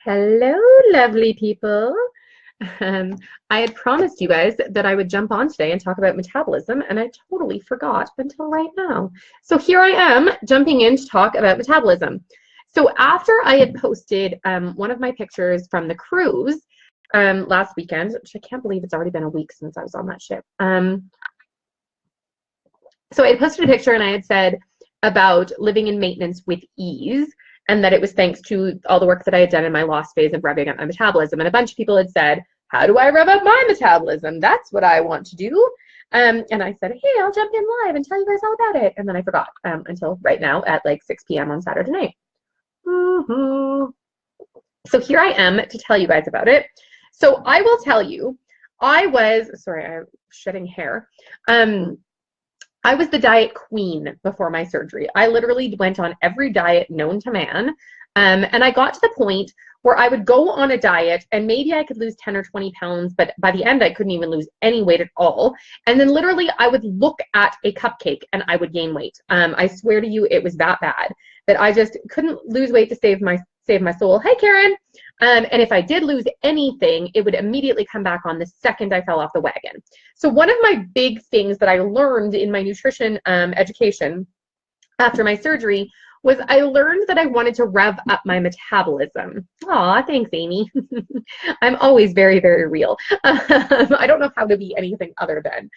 Hello, lovely people. I had promised you guys that I would jump on today and talk about metabolism, and I totally forgot until right now. So here I am jumping in to talk about metabolism. So after I had posted one of my pictures from the cruise last weekend, which I can't believe it's already been a week since I was on that ship. So I posted a picture and I had said about living in maintenance with ease, and that it was thanks to all the work that I had done in my lost phase of revving up my metabolism. And a bunch of people had said, how do I rev up my metabolism? That's what I want to do. And I said, hey, I'll jump in live and tell you guys all about it. And then I forgot until right now at like 6 p.m. on Saturday night. So here I am to tell you guys about it. So I will tell you, sorry, I'm shedding hair. I was the diet queen before my surgery. I literally went on every diet known to man. And I got to the point where I would go on a diet and maybe I could lose 10 or 20 pounds, but by the end I couldn't even lose any weight at all. And then literally I would look at a cupcake and I would gain weight. I swear to you, it was that bad that I just couldn't lose weight to save my soul. Hi, Karen. And if I did lose anything, it would immediately come back on the second I fell off the wagon. So one of my big things that I learned in my nutrition education after my surgery was I learned that I wanted to rev up my metabolism. Aw, thanks, Amy. I'm always very, very real. I don't know how to be anything other than.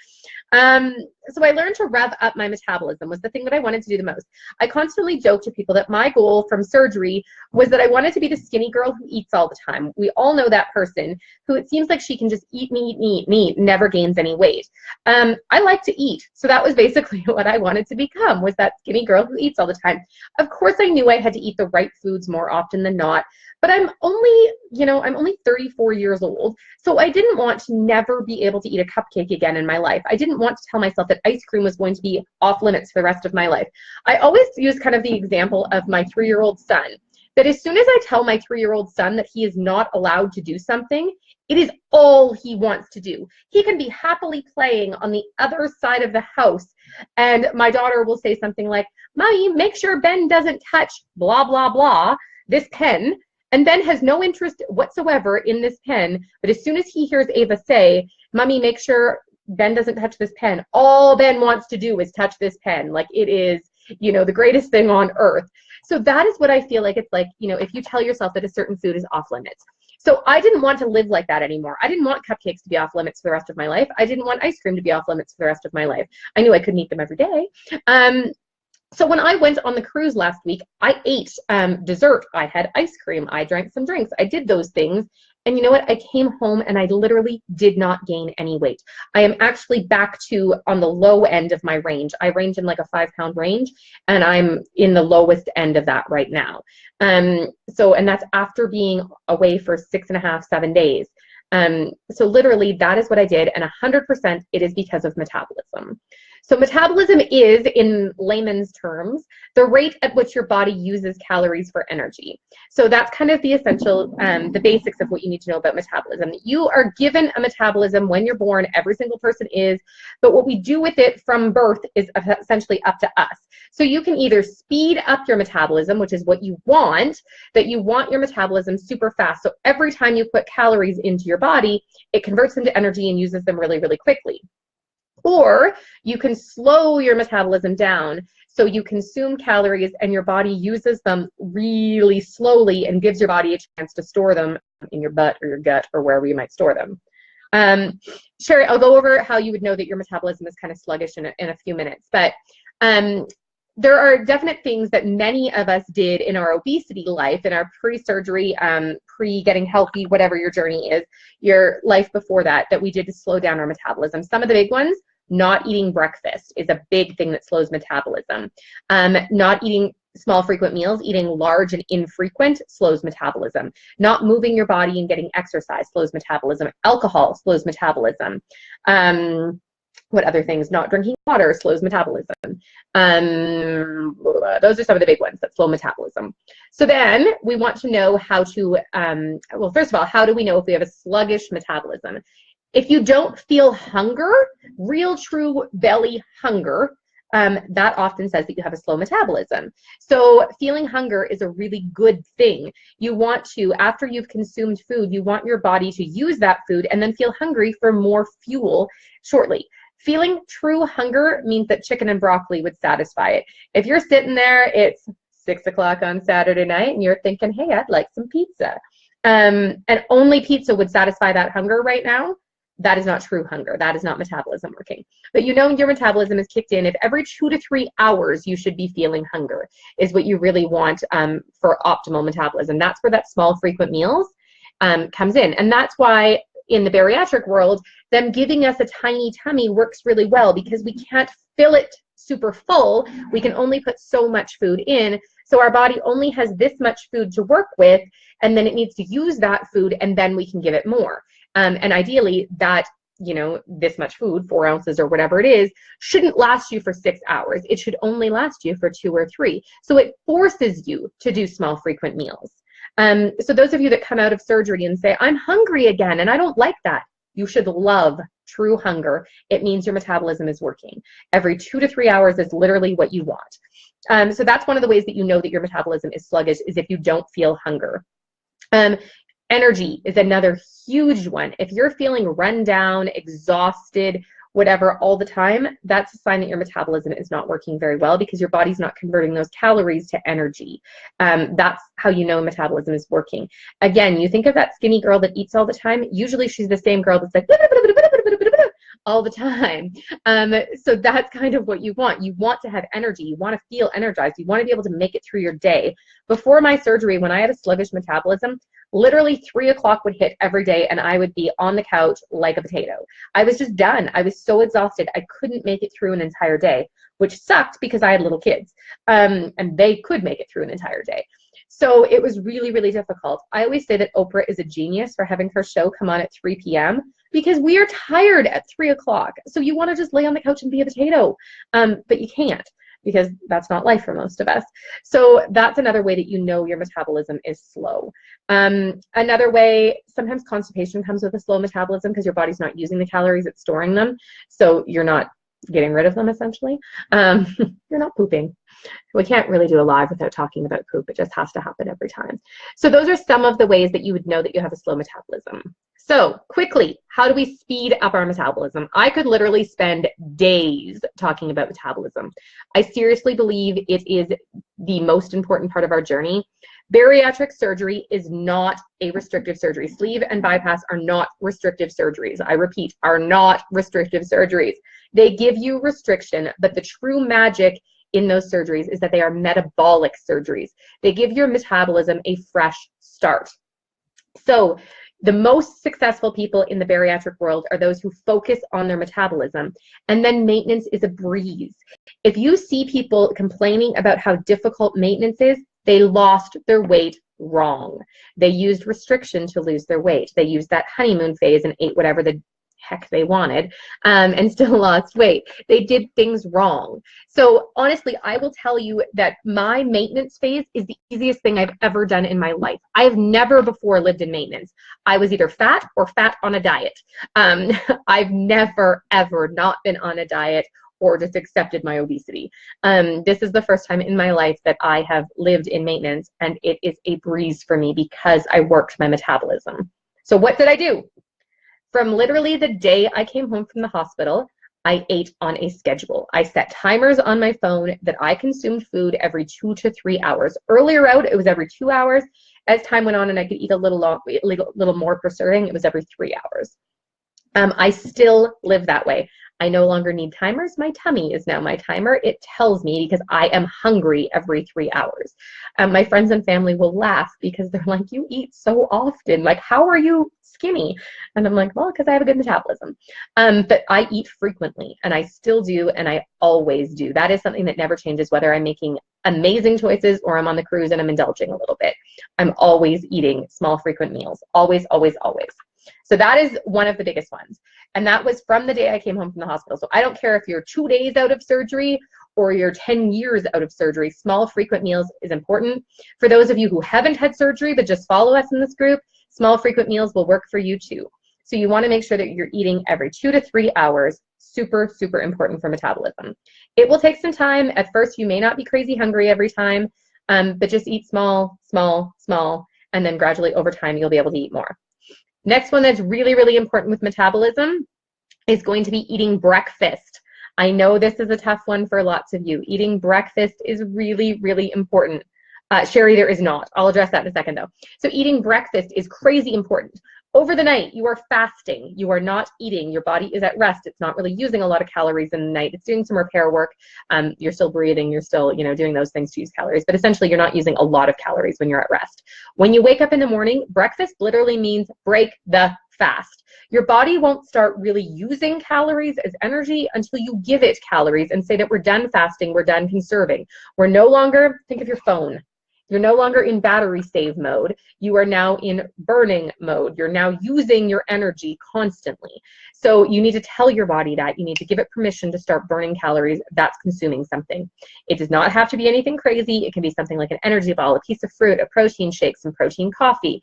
So I learned to rev up my metabolism was the thing that I wanted to do the most. I constantly joke to people that my goal from surgery was that I wanted to be the skinny girl who eats all the time. We all know that person who it seems like she can just eat meat, never gains any weight. I like to eat. So that was basically what I wanted to become, was that skinny girl who eats all the time. Of course, I knew I had to eat the right foods more often than not. But I'm only 34 years old, so I didn't want to never be able to eat a cupcake again in my life. I didn't want to tell myself that ice cream was going to be off limits for the rest of my life. I always use kind of the example of my 3-year-old son, that as soon as I tell my 3-year-old son that he is not allowed to do something, it is all he wants to do. He can be happily playing on the other side of the house, and my daughter will say something like, Mommy, make sure Ben doesn't touch blah, blah, blah, this pen. And Ben has no interest whatsoever in this pen, but as soon as he hears Ava say, Mommy, make sure Ben doesn't touch this pen, all Ben wants to do is touch this pen. Like, it is, the greatest thing on earth. So that is what I feel like it's like, if you tell yourself that a certain food is off limits. So I didn't want to live like that anymore. I didn't want cupcakes to be off limits for the rest of my life. I didn't want ice cream to be off limits for the rest of my life. I knew I couldn't eat them every day. So when I went on the cruise last week, I ate dessert, I had ice cream, I drank some drinks, I did those things. And you know what? I came home and I literally did not gain any weight. I am actually back to on the low end of my range. I range in like a 5-pound range, and I'm in the lowest end of that right now. And that's after being away for 6.5, 7 days. So literally that is what I did, and 100% it is because of metabolism. So metabolism is, in layman's terms, the rate at which your body uses calories for energy. So that's kind of the essential, the basics of what you need to know about metabolism. You are given a metabolism when you're born, every single person is, but what we do with it from birth is essentially up to us. So you can either speed up your metabolism, which is what you want, that you want your metabolism super fast. So every time you put calories into your body, it converts them to energy and uses them really, really quickly. Or you can slow your metabolism down, so you consume calories and your body uses them really slowly and gives your body a chance to store them in your butt or your gut or wherever you might store them. Sherry, I'll go over how you would know that your metabolism is kind of sluggish in a few minutes, but there are definite things that many of us did in our obesity life, in our pre-surgery, pre-getting healthy, whatever your journey is, your life before that we did to slow down our metabolism. Some of the big ones: not eating breakfast is a big thing that slows metabolism. Not eating small frequent meals, eating large and infrequent slows metabolism. Not moving your body and getting exercise slows metabolism. Alcohol slows metabolism. What other things? Not drinking water slows metabolism. Those are some of the big ones that slow metabolism. So then we want to know how to, well, first of all, how do we know if we have a sluggish metabolism? If you don't feel hunger, real true belly hunger, that often says that you have a slow metabolism. So feeling hunger is a really good thing. You want to, after you've consumed food, you want your body to use that food and then feel hungry for more fuel shortly. Feeling true hunger means that chicken and broccoli would satisfy it. If you're sitting there, it's 6 o'clock on Saturday night and you're thinking, hey, I'd like some pizza. And only pizza would satisfy that hunger right now. That is not true hunger. That is not metabolism working. But you know your metabolism is kicked in. If every 2 to 3 hours you should be feeling hunger is what you really want for optimal metabolism. That's where that small frequent meals comes in. And that's why in the bariatric world, them giving us a tiny tummy works really well because we can't fill it super full. We can only put so much food in. So our body only has this much food to work with, and then it needs to use that food, and then we can give it more. And ideally that, you know, this much food, 4 ounces or whatever it is, shouldn't last you for 6 hours. It should only last you for 2 or 3. So it forces you to do small frequent meals. So those of you that come out of surgery and say, I'm hungry again and I don't like that, you should love true hunger. It means your metabolism is working. Every 2 to 3 hours is literally what you want. So that's one of the ways that you know that your metabolism is sluggish, is if you don't feel hunger. Energy is another huge one. If you're feeling run down, exhausted, whatever all the time, that's a sign that your metabolism is not working very well because your body's not converting those calories to energy. That's how you know metabolism is working. Again, you think of that skinny girl that eats all the time. Usually she's the same girl that's like all the time. So that's kind of what you want. You want to have energy. You want to feel energized. You want to be able to make it through your day. Before my surgery, when I had a sluggish metabolism, literally 3 o'clock would hit every day and I would be on the couch like a potato. I was just done. I was so exhausted. I couldn't make it through an entire day, which sucked because I had little kids and they could make it through an entire day. So it was really, really difficult. I always say that Oprah is a genius for having her show come on at 3 p.m. because we are tired at 3 o'clock. So you want to just lay on the couch and be a potato, but you can't, because that's not life for most of us. So that's another way that you know your metabolism is slow. Another way, sometimes constipation comes with a slow metabolism because your body's not using the calories, it's storing them. So you're not getting rid of them, essentially. You're not pooping. We can't really do a live without talking about poop. It just has to happen every time. So those are some of the ways that you would know that you have a slow metabolism. So quickly, how do we speed up our metabolism? I could literally spend days talking about metabolism. I seriously believe it is the most important part of our journey. Bariatric surgery is not a restrictive surgery. Sleeve and bypass are not restrictive surgeries. I repeat, are not restrictive surgeries. They give you restriction, but the true magic in those surgeries is that they are metabolic surgeries. They give your metabolism a fresh start. So the most successful people in the bariatric world are those who focus on their metabolism, and then maintenance is a breeze. If you see people complaining about how difficult maintenance is, they lost their weight wrong. They used restriction to lose their weight. They used that honeymoon phase and ate whatever the heck they wanted and still lost weight. They did things wrong. So honestly, I will tell you that my maintenance phase is the easiest thing I've ever done in my life. I have never before lived in maintenance. I was either fat or fat on a diet. I've never, ever not been on a diet or just accepted my obesity. This is the first time in my life that I have lived in maintenance, and it is a breeze for me because I worked my metabolism. So what did I do? From literally the day I came home from the hospital, I ate on a schedule. I set timers on my phone that I consumed food every 2 to 3 hours. Earlier out, it was every 2 hours. As time went on and I could eat a little more per serving, it was every 3 hours. I still live that way. I no longer need timers. My tummy is now my timer. It tells me because I am hungry every 3 hours. My friends and family will laugh because they're like, you eat so often. Like, how are you skinny? And I'm like, well, because I have a good metabolism. But I eat frequently, and I still do, and I always do. That is something that never changes, whether I'm making amazing choices or I'm on the cruise and I'm indulging a little bit. I'm always eating small, frequent meals. Always, always, always. So that is one of the biggest ones. And that was from the day I came home from the hospital. So I don't care if you're 2 days out of surgery or you're 10 years out of surgery, small frequent meals is important. For those of you who haven't had surgery but just follow us in this group, small frequent meals will work for you too. So you want to make sure that you're eating every 2 to 3 hours, super, super important for metabolism. It will take some time. At first, you may not be crazy hungry every time, but just eat small, small, small, and then gradually over time, you'll be able to eat more. Next one that's really, really important with metabolism is going to be eating breakfast. I know this is a tough one for lots of you. Eating breakfast is really, really important. Sherry, there is not. I'll address that in a second though. So eating breakfast is crazy important. Over the night, you are fasting. You are not eating. Your body is at rest. It's not really using a lot of calories in the night. It's doing some repair work. You're still breathing. You're still, doing those things to use calories. But essentially, you're not using a lot of calories when you're at rest. When you wake up in the morning, breakfast literally means break the fast. Your body won't start really using calories as energy until you give it calories and say that we're done fasting, we're done conserving. We're no longer, think of your phone. You're no longer in battery save mode. You are now in burning mode. You're now using your energy constantly. So you need to tell your body that. You need to give it permission to start burning calories. That's consuming something. It does not have to be anything crazy. It can be something like an energy ball, a piece of fruit, a protein shake, some protein coffee.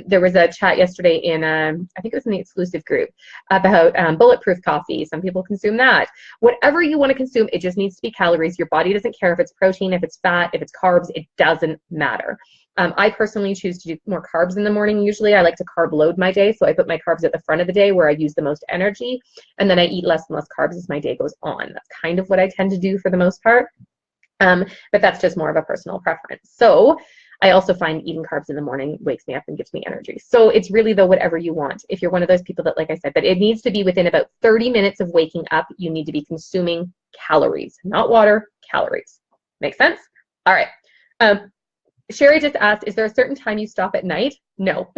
There was a chat yesterday in, I think it was in the exclusive group, about bulletproof coffee. Some people consume that. Whatever you want to consume, it just needs to be calories. Your body doesn't care if it's protein, if it's fat, if it's carbs. It doesn't matter. I personally choose to do more carbs in the morning. Usually I like to carb load my day. So I put my carbs at the front of the day where I use the most energy. And then I eat less and less carbs as my day goes on. That's kind of what I tend to do for the most part. But that's just more of a personal preference. So I also find eating carbs in the morning wakes me up and gives me energy. So it's really though whatever you want. If you're one of those people that, like I said, but it needs to be within about 30 minutes of waking up, you need to be consuming calories, not water, calories. Make sense? All right. Sherry just asked, is there a certain time you stop at night? No.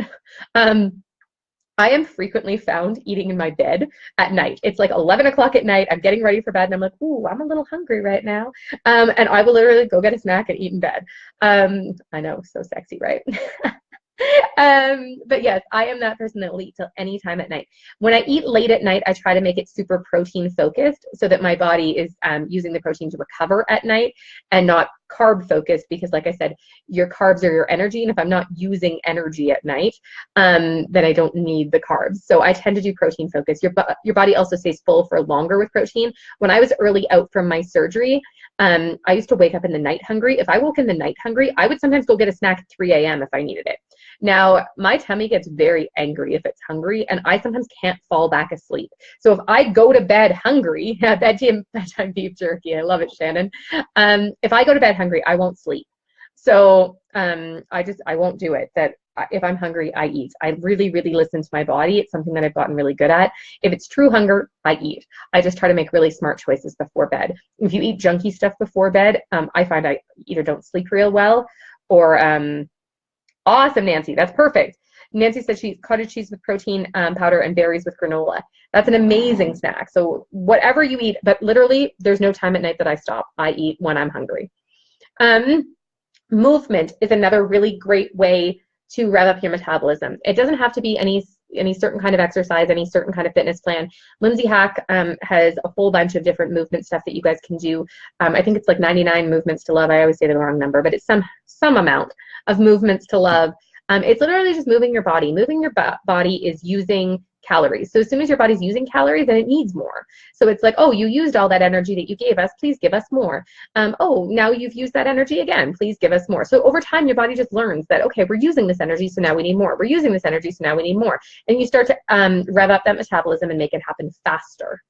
I am frequently found eating in my bed at night. It's like 11 o'clock at night. I'm getting ready for bed and I'm like, ooh, I'm a little hungry right now. And I will literally go get a snack and eat in bed. I know, so sexy, right? But yes, I am that person that will eat till any time at night. When I eat late at night, I try to make it super protein focused so that my body is using the protein to recover at night and not carb focused, because like I said, your carbs are your energy. And if I'm not using energy at night, then I don't need the carbs. So I tend to do protein focused. Your body also stays full for longer with protein. When I was early out from my surgery, I used to wake up in the night hungry. If I woke in the night hungry, I would sometimes go get a snack at 3 a.m. if I needed it. Now, my tummy gets very angry if it's hungry, and I sometimes can't fall back asleep. So if I go to bed hungry, bedtime beef jerky, I love it, Shannon. If I go to bed hungry, I won't sleep. So I won't do it. That if I'm hungry, I eat. I really, really listen to my body. It's something that I've gotten really good at. If it's true hunger, I eat. I just try to make really smart choices before bed. If you eat junky stuff before bed, I find I either don't sleep real well or awesome, Nancy. That's perfect. Nancy said she eats cottage cheese with protein powder and berries with granola. That's an amazing snack. So whatever you eat, but literally there's no time at night that I stop. I eat when I'm hungry. Movement is another really great way to rev up your metabolism. It doesn't have to be any certain kind of exercise, any certain kind of fitness plan. Lindsay Hack has a whole bunch of different movement stuff that you guys can do. I think it's like 99 movements to love. I always say the wrong number, but it's some amount of movements to love. It's literally just moving your body. Moving your body is using calories. So as soon as your body's using calories, then it needs more. So it's like, oh, you used all that energy that you gave us. Please give us more. Oh, now you've used that energy again. Please give us more. So over time, your body just learns that, okay, we're using this energy, so now we need more. We're using this energy, so now we need more. And you start to rev up that metabolism and make it happen faster.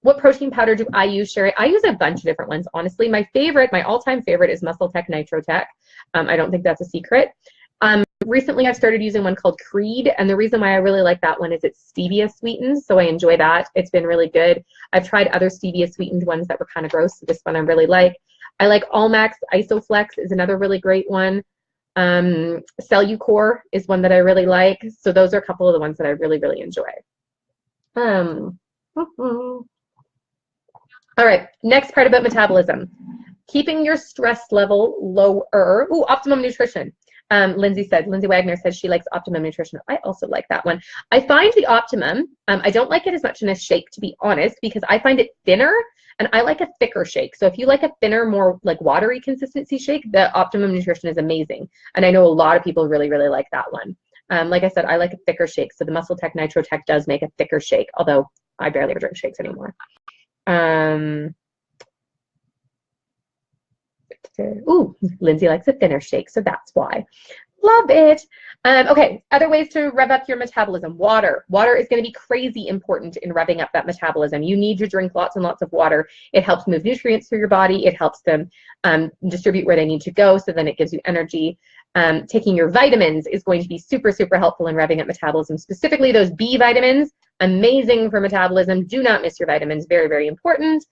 What protein powder do I use, Sherry? I use a bunch of different ones. Honestly, my all-time favorite is Muscle Tech Nitro Tech. I don't think that's a secret. Recently, I've started using one called Creed, and the reason why I really like that one is it's stevia sweetened, so I enjoy that. It's been really good. I've tried other stevia sweetened ones that were kind of gross, so this one I really like. I like Allmax Isoflex is another really great one. Cellucor is one that I really like. So those are a couple of the ones that I really, really enjoy. All right, next part about metabolism. Keeping your stress level lower. Ooh, optimum nutrition. Lindsay Wagner says she likes Optimum Nutrition. I also like that one. I find the Optimum, I don't like it as much in a shake, to be honest, because I find it thinner and I like a thicker shake. So if you like a thinner, more like watery consistency shake, the Optimum Nutrition is amazing. And I know a lot of people really, really like that one. Like I said, I like a thicker shake. So the Muscle Tech Nitro Tech does make a thicker shake, although I barely ever drink shakes anymore. Ooh, Lindsay likes a thinner shake, so that's why. Love it. Okay, other ways to rev up your metabolism. Water. Water is going to be crazy important in revving up that metabolism. You need to drink lots and lots of water. It helps move nutrients through your body. It helps them distribute where they need to go, so then it gives you energy. Taking your vitamins is going to be super, super helpful in revving up metabolism, specifically those B vitamins. Amazing for metabolism. Do not miss your vitamins. Very, very important.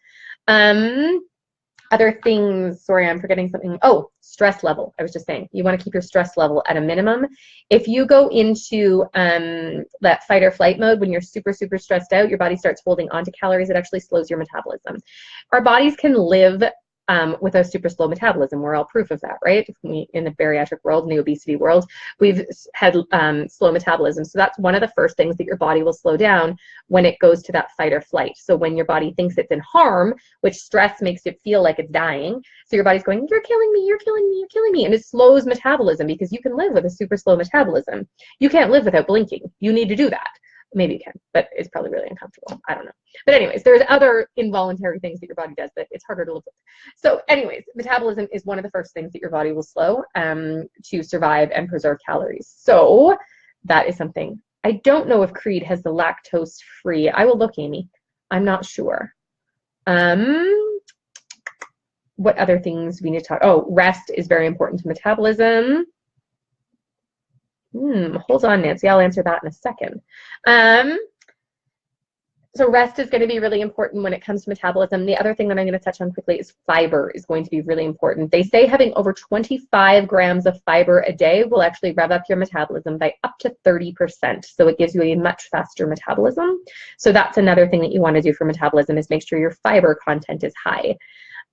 Other things, sorry, I'm forgetting something. Oh, stress level. I was just saying, you want to keep your stress level at a minimum. If you go into that fight or flight mode, when you're super, super stressed out, your body starts holding on to calories. It actually slows your metabolism. Our bodies can live with a super slow metabolism. We're all proof of that, right? In the bariatric world, in the obesity world, we've had slow metabolism. So that's one of the first things that your body will slow down when it goes to that fight or flight. So when your body thinks it's in harm, which stress makes it feel like it's dying, so your body's going, you're killing me, you're killing me, you're killing me. And it slows metabolism, because you can live with a super slow metabolism. You can't live without blinking. You need to do that. Maybe you can, but it's probably really uncomfortable. I don't know. But anyways, there's other involuntary things that your body does that it's harder to live with. So anyways, metabolism is one of the first things that your body will slow to survive and preserve calories. So that is something. I don't know if Creed has the lactose free. I will look, Amy. I'm not sure. What other things we need to talk? Oh, rest is very important to metabolism. Hold on, Nancy. I'll answer that in a second. So rest is going to be really important when it comes to metabolism. The other thing that I'm going to touch on quickly is fiber is going to be really important. They say having over 25 grams of fiber a day will actually rev up your metabolism by up to 30%. So it gives you a much faster metabolism. So that's another thing that you want to do for metabolism, is make sure your fiber content is high.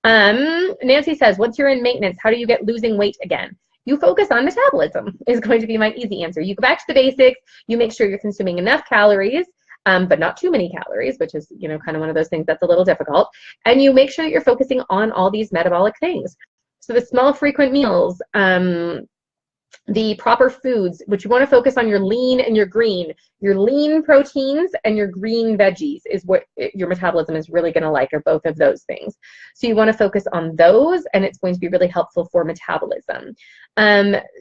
Nancy says, once you're in maintenance, how do you get losing weight again? You focus on metabolism is going to be my easy answer. You go back to the basics. You make sure you're consuming enough calories, but not too many calories, which is, you know, kind of one of those things that's a little difficult. And you make sure that you're focusing on all these metabolic things. So the small, frequent meals, the proper foods, which you want to focus on your lean and your green. Your lean proteins and your green veggies is what your metabolism is really going to like, or both of those things. So you want to focus on those, and it's going to be really helpful for metabolism.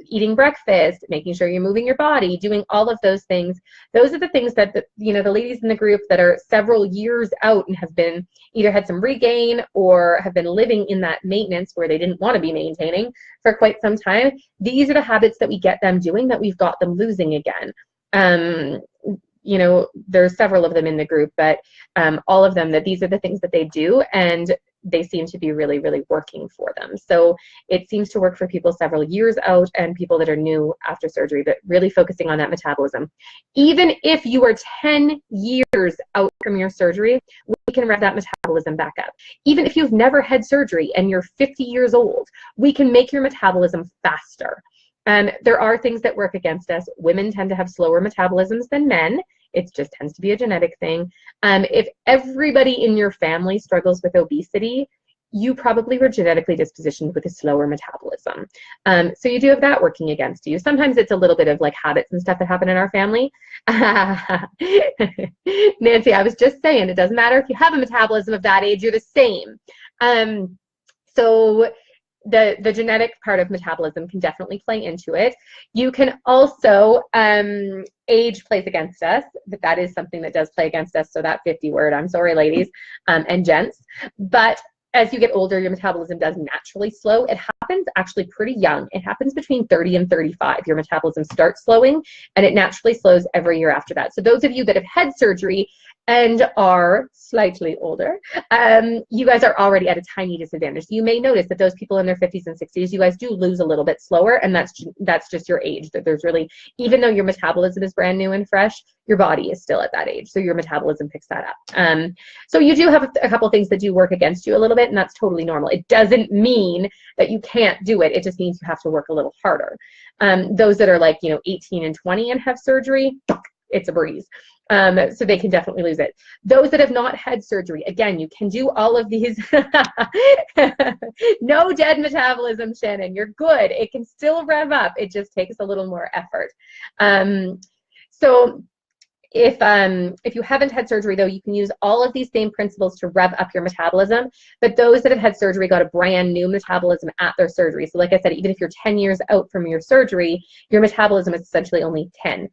Eating breakfast, making sure you're moving your body, doing all of those things. Those are the things that the ladies in the group that are several years out and have been either had some regain or have been living in that maintenance where they didn't want to be maintaining for quite some time. These are the habits that we get them doing that we've got them losing again. There's several of them in the group, but all of them, that these are the things that they do, and they seem to be really, really working for them. So it seems to work for people several years out and people that are new after surgery, but really focusing on that metabolism. Even if you are 10 years out from your surgery, we can rev that metabolism back up. Even if you've never had surgery and you're 50 years old, we can make your metabolism faster. There are things that work against us. Women tend to have slower metabolisms than men. It just tends to be a genetic thing. If everybody in your family struggles with obesity, you probably were genetically dispositioned with a slower metabolism. So you do have that working against you. Sometimes it's a little bit of like habits and stuff that happen in our family. Nancy, I was just saying, it doesn't matter if you have a metabolism of that age, you're the same. So the genetic part of metabolism can definitely play into it. You can also, age plays against us, but that is something that does play against us. So that 50 word, I'm sorry, ladies and gents. But as you get older, your metabolism does naturally slow. It happens actually pretty young. It happens between 30 and 35. Your metabolism starts slowing, and it naturally slows every year after that. So those of you that have had surgery and are slightly older, you guys are already at a tiny disadvantage. You may notice that those people in their 50s and 60s, you guys do lose a little bit slower, and that's just your age. That there's really, even though your metabolism is brand new and fresh, your body is still at that age, so your metabolism picks that up. So you do have a couple things that do work against you a little bit, and that's totally normal. It doesn't mean that you can't do it. It just means you have to work a little harder. Those that are like 18 and 20 and have surgery, it's a breeze. So they can definitely lose it. Those that have not had surgery, again, you can do all of these. No dead metabolism, Shannon. You're good. It can still rev up. It just takes a little more effort. So If you haven't had surgery, though, you can use all of these same principles to rev up your metabolism. But those that have had surgery got a brand new metabolism at their surgery. So like I said, even if you're 10 years out from your surgery, your metabolism is essentially only 10,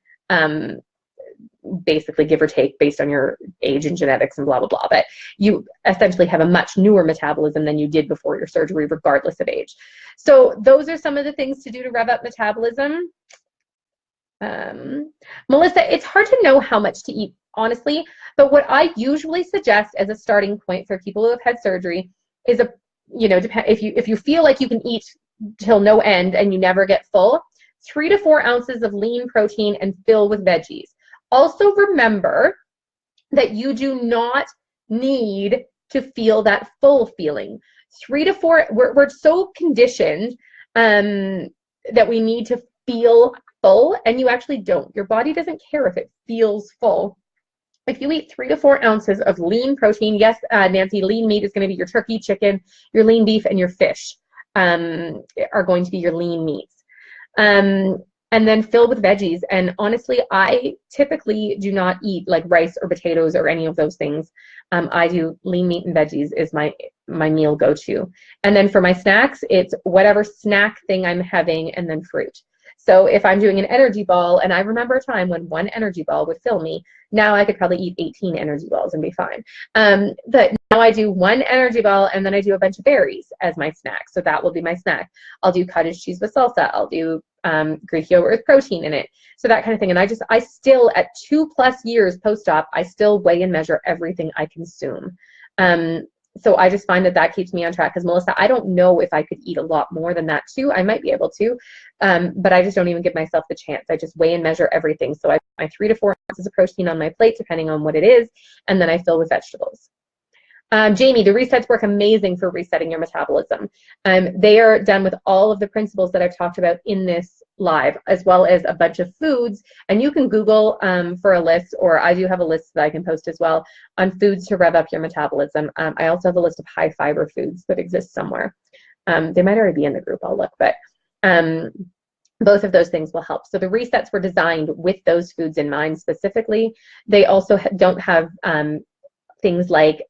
basically, give or take, based on your age and genetics and blah, blah, blah. But you essentially have a much newer metabolism than you did before your surgery, regardless of age. So those are some of the things to do to rev up metabolism. Melissa, it's hard to know how much to eat, honestly, but what I usually suggest as a starting point for people who have had surgery is if you feel like you can eat till no end and you never get full, 3 to 4 ounces of lean protein and fill with veggies. Also remember that you do not need to feel that full feeling. 3 to 4, we're so conditioned that we need to feel full, and you actually don't. Your body doesn't care if it feels full. If you eat 3 to 4 ounces of lean protein, yes, Nancy, lean meat is going to be your turkey, chicken, your lean beef, and your fish are going to be your lean meats. And then fill with veggies. And honestly, I typically do not eat like rice or potatoes or any of those things. I do lean meat and veggies is my meal go-to. And then for my snacks, it's whatever snack thing I'm having and then fruit. So if I'm doing an energy ball, and I remember a time when 1 energy ball would fill me, now I could probably eat 18 energy balls and be fine. But now I do 1 energy ball and then I do a bunch of berries as my snack. So that will be my snack. I'll do cottage cheese with salsa. I'll do Greek yogurt with protein in it. So that kind of thing. And I still, at 2+ years post-op, I still weigh and measure everything I consume. So I just find that keeps me on track. Because Melissa, I don't know if I could eat a lot more than that too. I might be able to, but I just don't even give myself the chance. I just weigh and measure everything. So I put my 3 to 4 ounces of protein on my plate, depending on what it is, and then I fill with vegetables. Jamie, the resets work amazing for resetting your metabolism. They are done with all of the principles that I've talked about in this live, as well as a bunch of foods. And you can Google for a list, or I do have a list that I can post as well on foods to rev up your metabolism. I also have a list of high fiber foods that exist somewhere. They might already be in the group, I'll look, but both of those things will help. So the resets were designed with those foods in mind specifically. They also don't have things like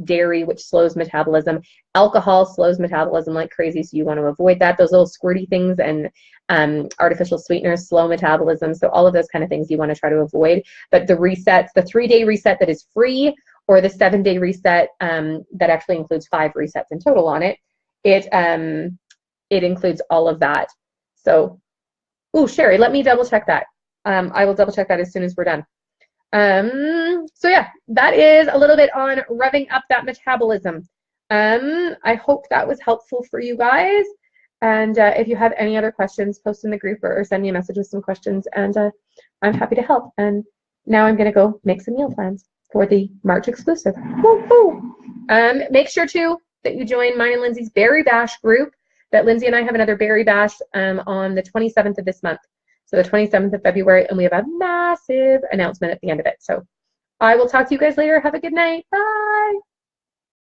dairy, which slows metabolism. Alcohol slows metabolism like crazy, so you want to avoid that. Those little squirty things and artificial sweeteners slow metabolism. So all of those kind of things you want to try to avoid. But the resets, the 3-day reset that is free, or the 7-day reset that actually includes 5 resets in total on it, it includes all of that. So, ooh, Sherry, let me double check that. I will double check that as soon as we're done. So yeah, that is a little bit on revving up that metabolism. I hope that was helpful for you guys. And if you have any other questions, post in the group or send me a message with some questions, and I'm happy to help. And now I'm going to go make some meal plans for the March exclusive. Woo-hoo! Make sure too that you join mine and Lindsay's Berry Bash group. That Lindsay and I have another Berry Bash on the 27th of this month. So the 27th of February, and we have a massive announcement at the end of it. So I will talk to you guys later. Have a good night. Bye.